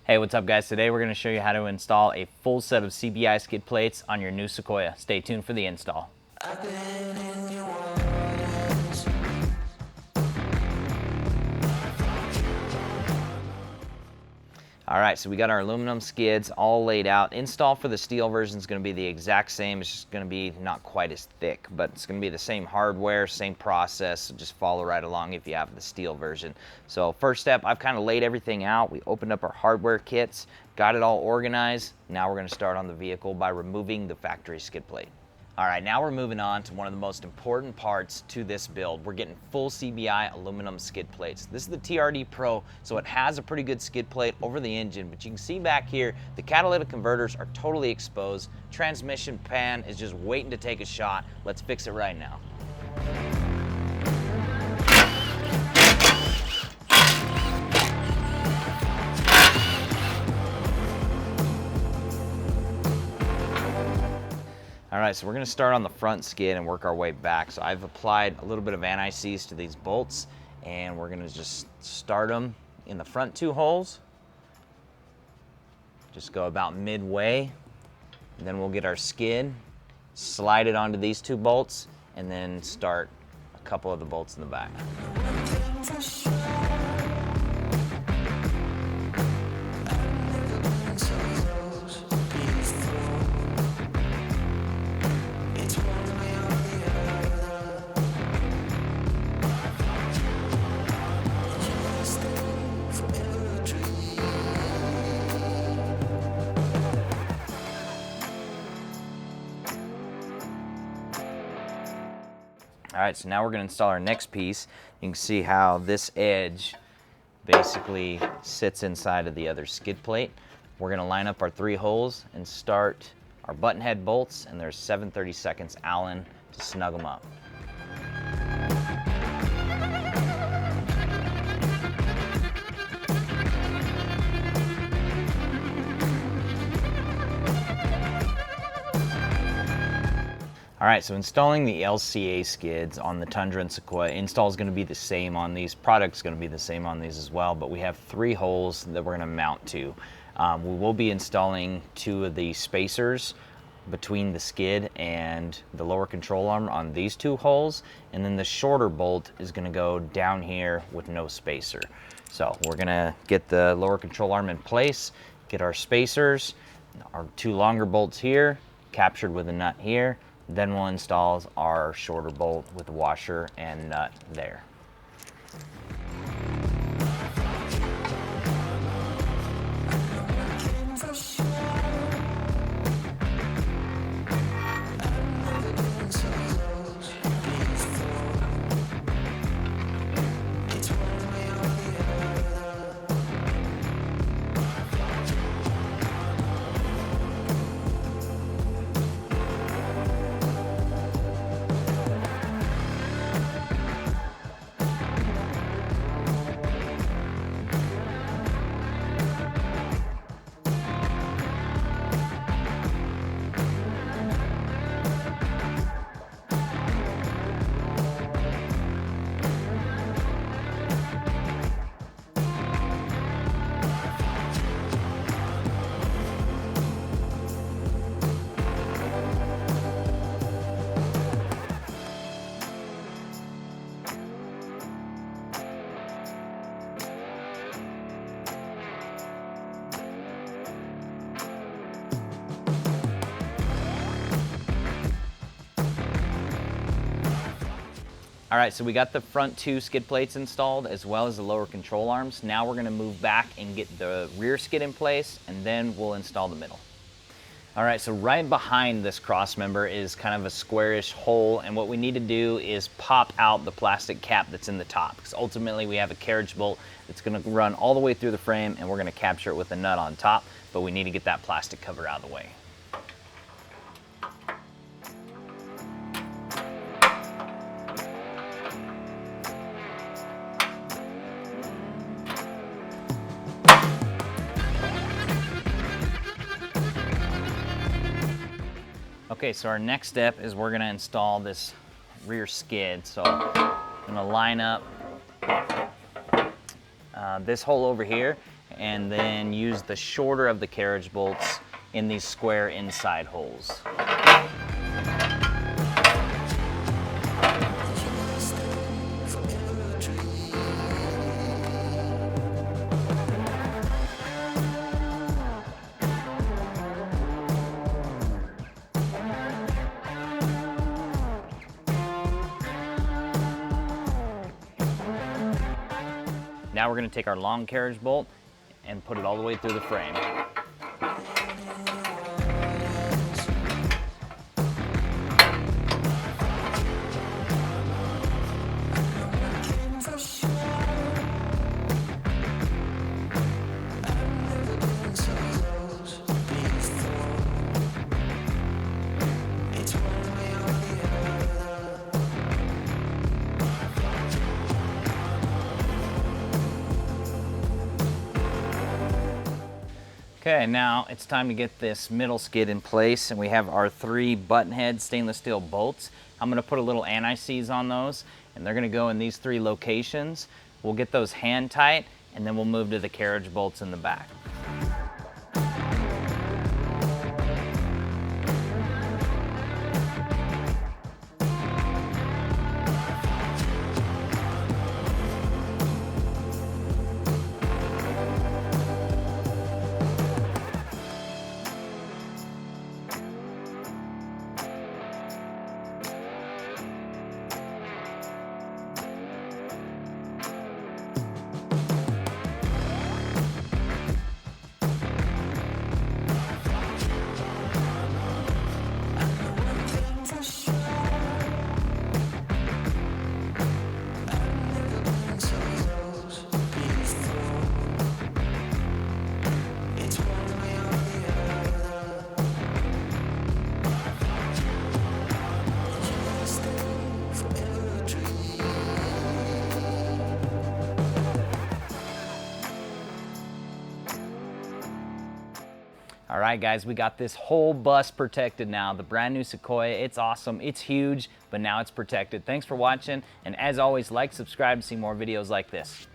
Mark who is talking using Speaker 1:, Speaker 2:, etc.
Speaker 1: Hey, what's up guys? Today we're going to show you how to install a full set of CBI skid plates on your new Sequoia. Stay tuned for the install. All right, so we got our aluminum skids all laid out. Install for the steel version is going to be the exact same. It's just going to be not quite as thick, but it's going to be the same hardware, same process. So just follow right along if you have the steel version. So first step, I've kind of laid everything out. We opened up our hardware kits, got it all organized. Now we're going to start on the vehicle by removing the factory skid plate. All right, now we're moving on to one of the most important parts to this build. We're getting full CBI aluminum skid plates. This is the TRD Pro, so it has a pretty good skid plate over the engine, but you can see back here, the catalytic converters are totally exposed. Transmission pan is just waiting to take a shot. Let's fix it right now. All right, so we're gonna start on the front skid and work our way back. So I've applied a little bit of anti-seize to these bolts, and we're gonna just start them in the front two holes. Just go about midway, and then we'll get our skid, slide it onto these two bolts, and then start a couple of the bolts in the back. All right, so now we're gonna install our next piece. You can see how this edge basically sits inside of the other skid plate. We're gonna line up our three holes and start our button head bolts, and there's 7/32 Allen to snug them up. All right, so installing the LCA skids on the Tundra and Sequoia, install is going to be the same on these. Product's going to be the same on these as well, but we have three holes that we're going to mount to. We will be installing two of the spacers between the skid and the lower control arm on these two holes, and then the shorter bolt is going to go down here with no spacer. So we're going to get the lower control arm in place, get our spacers, our two longer bolts here, captured with a nut here. Then we'll install our shorter bolt with the washer and nut there. All right, so we got the front two skid plates installed as well as the lower control arms. Now we're gonna move back and get the rear skid in place, and then we'll install the middle. All right, so right behind this cross member is kind of a squarish hole, and what we need to do is pop out the plastic cap that's in the top, because ultimately we have a carriage bolt that's gonna run all the way through the frame, and we're gonna capture it with a nut on top, but we need to get that plastic cover out of the way. Okay, so our next step is we're gonna install this rear skid. So I'm gonna line up this hole over here, and then use the shorter of the carriage bolts in these square inside holes. Now we're going to take our long carriage bolt and put it all the way through the frame. Okay, now it's time to get this middle skid in place, and we have our 3 button head stainless steel bolts. I'm going to put a little anti-seize on those, and they're going to go in these 3 locations. We'll get those hand tight, and then we'll move to the carriage bolts in the back. All right, guys, we got this whole bus protected now. The brand new Sequoia, it's awesome, it's huge, but now it's protected. Thanks for watching, and as always, like, subscribe to see more videos like this.